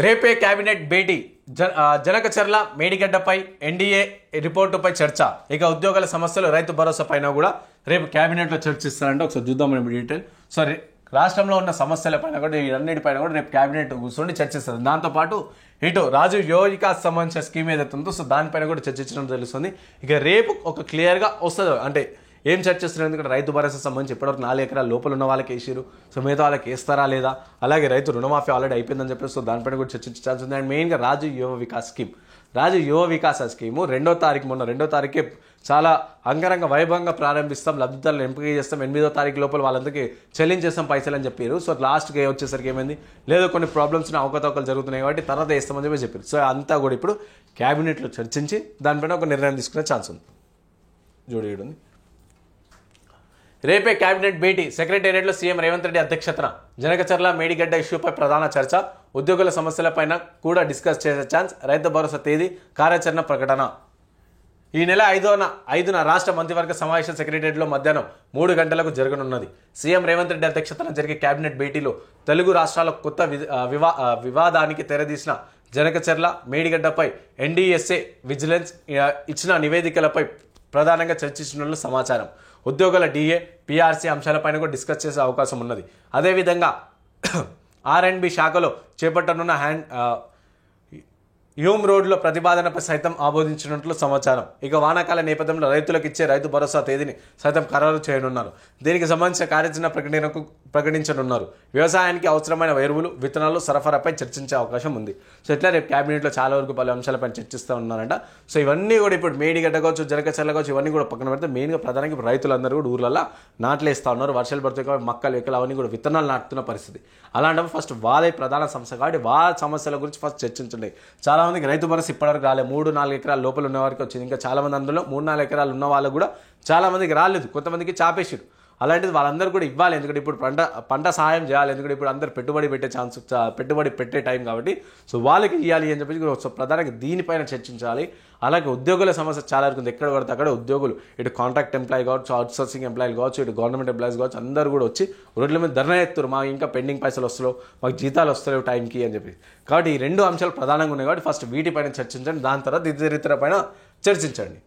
రేపే కేబినెట్ భేటీ జనకచర్ల మేడిగడ్డపై ఎన్డీఏ రిపోర్టుపై చర్చ. ఇక ఉద్యోగుల సమస్యలు రైతు భరోసా పైన కూడా రేపు కేబినెట్లో చర్చిస్తారంటే ఒకసారి చూద్దాం మనం డీటెయిల్. సో రాష్ట్రంలో ఉన్న సమస్యల పైన కూడా వీటన్నిటిపైన కూడా రేపు కేబినెట్ కూర్చొని చర్చిస్తారు. దాంతోపాటు ఇటు రాజీవ్ యువ వికాస్ సంబంధించిన స్కీమ్ ఏదైతే ఉందో సో దానిపైన కూడా చర్చించడం తెలుస్తుంది. ఇక రేపు ఒక క్లియర్గా వస్తుంది అంటే ఏం చర్చిస్తున్నారు. ఎందుకంటే రైతు భరోసా సంబంధించి ఇప్పటివరకు 4 ఎకరాల లోపల ఉన్న వాళ్ళకి వేసారు. సో మిగతా వాళ్ళకి వేస్తారా లేదా, అలాగే రైతు రుణమాఫీ ఆల్రెడీ అయిపోయిందని చెప్పేసి సో దానిపైన కూడా చర్చించాల్సి ఉంది. అండ్ మెయిన్గా రాజీవ్ యువ వికాస్ స్కీమ్, రాజీవ్ యువ వికాస స్కీము 2వ తారీఖు మొన్న 2వ తారీఖే చాలా అంగరంగ వైభవంగా ప్రారంభిస్తాం, లబ్ధిదారులను ఎంపిక చేస్తాం, 8వ తారీఖు లోపల వాళ్ళందరికీ చెల్లించేస్తాం పైసలు అని చెప్పారు. సో లాస్ట్కి వచ్చేసరికి ఏమైంది, లేదో కొన్ని ప్రాబ్లమ్స్ అవకతవకలు జరుగుతున్నాయి కాబట్టి తర్వాత వేస్తామని చెప్పి చెప్పారు. సో అంతా కూడా ఇప్పుడు క్యాబినెట్లో చర్చించి దానిపైన ఒక నిర్ణయం తీసుకునే ఛాన్స్ ఉంది. చూడండి, రేపే కేబినెట్ భేటీ. సెక్రటేరియట్లో సీఎం రేవంత్ రెడ్డి అధ్యక్షతన జనకచర్ల మేడిగడ్డ ఇష్యూపై ప్రధాన చర్చ. ఉద్యోగుల సమస్యలపైన కూడా డిస్కస్ చేసే ఛాన్స్. రైతు భరోసా తేదీ, కార్యాచరణ ప్రకటన. ఈ నెల 5న రాష్ట్ర మంత్రివర్గ సమావేశం సెక్రటేరియట్లో మధ్యాహ్నం 3 గంటలకు జరగనున్నది. సీఎం రేవంత్ రెడ్డి అధ్యక్షతన జరిగే కేబినెట్ భేటీలో తెలుగు రాష్ట్రాల కొత్త వివాదానికి తెరదీసిన జనకచర్ల మేడిగడ్డపై ఎన్డీఎస్ఏ విజిలెన్స్ ఇచ్చిన నివేదికలపై ప్రధానంగా చర్చించినట్లు సమాచారం. ఉద్యోగుల డిఏ, పీఆర్సీ అంశాలపైన కూడా డిస్కస్ చేసే అవకాశం ఉన్నది. అదేవిధంగా ఆర్ఎండ్బి శాఖలో చేపట్టనున్న హ్యూమ్ రోడ్లో ప్రతిపాదనపై సైతం ఆమోదించినట్లు సమాచారం. ఇక వానాకాల నేపథ్యంలో రైతులకు ఇచ్చే రైతు భరోసా తేదీని సైతం ఖరారు చేయనున్నారు. దీనికి సంబంధించిన కార్యాచరణ ప్రకటించనున్నారు. వ్యవసాయానికి అవసరమైన ఎరువులు, విత్తనాలు సరఫరాపై చర్చించే అవకాశం ఉంది. సో ఇట్లా రేపు క్యాబినెట్లో చాలా వరకు పలు అంశాలపై చర్చిస్తూ ఉన్నారంట. సో ఇవన్నీ కూడా ఇప్పుడు మేడిగడ్డ కావచ్చు, జనకచర్ల కావచ్చు, ఇవన్నీ కూడా పక్కన పెడితే మెయిన్గా ప్రధానంగా రైతులందరూ కూడా ఊర్లలో నాట్లేస్తూ ఉన్నారు. వర్షాలు పడుతాయి కాబట్టి మొక్కలు, ఎక్కలు అవన్నీ కూడా విత్తనాలు నాటుతున్న పరిస్థితి. అలాంటప్పుడు ఫస్ట్ వాళ్ళే ప్రధాన సమస్య కాబట్టి వాళ్ళ సమస్యల గురించి ఫస్ట్ చర్చించండి. చాలా మందికి రైతు భరోసా ఇప్పటివరకు రాలేదు. 3-4 ఎకరాల లోపల ఉన్న వారికి వచ్చింది. ఇంకా చాలా మంది అందులో 3-4 ఎకరాలు ఉన్న వాళ్ళు కూడా చాలా మందికి రాలేదు, కొంతమందికి చాపేసారు. అలాంటిది వాళ్ళందరూ కూడా ఇవ్వాలి. ఎందుకంటే ఇప్పుడు పంట సహాయం చేయాలి. ఎందుకంటే ఇప్పుడు అందరు పెట్టుబడి పెట్టే టైం కాబట్టి సో వాళ్ళకి ఇవ్వాలి అని చెప్పి సో ప్రధానంగా దీనిపైన చర్చించాలి. అలాగే ఉద్యోగుల సమస్య చాలా వరకు ఎక్కడ పడితే అక్కడ ఉద్యోగులు, ఇటు కాంట్రాక్ట్ ఎంప్లాయీ కావచ్చు, అవుట్ సోర్సింగ్ ఎంప్లాయీలు కావచ్చు, ఇటు గవర్నమెంట్ ఎంప్లాయీస్ కావచ్చు, అందరూ కూడా వచ్చి రోడ్ల మీద ధర్నా ఎత్తురు. మాకు ఇంకా పెండింగ్ పైసలు వస్తలేవు, మాకు జీతాలు వస్తలేవు టైంకి అని చెప్పి. కాబట్టి ఈ 2 అంశాలు ప్రధానంగా ఉన్నాయి కాబట్టి ఫస్ట్ వీటిపైన చర్చించండి, దాని తర్వాత ఇతర పైన చర్చించండి.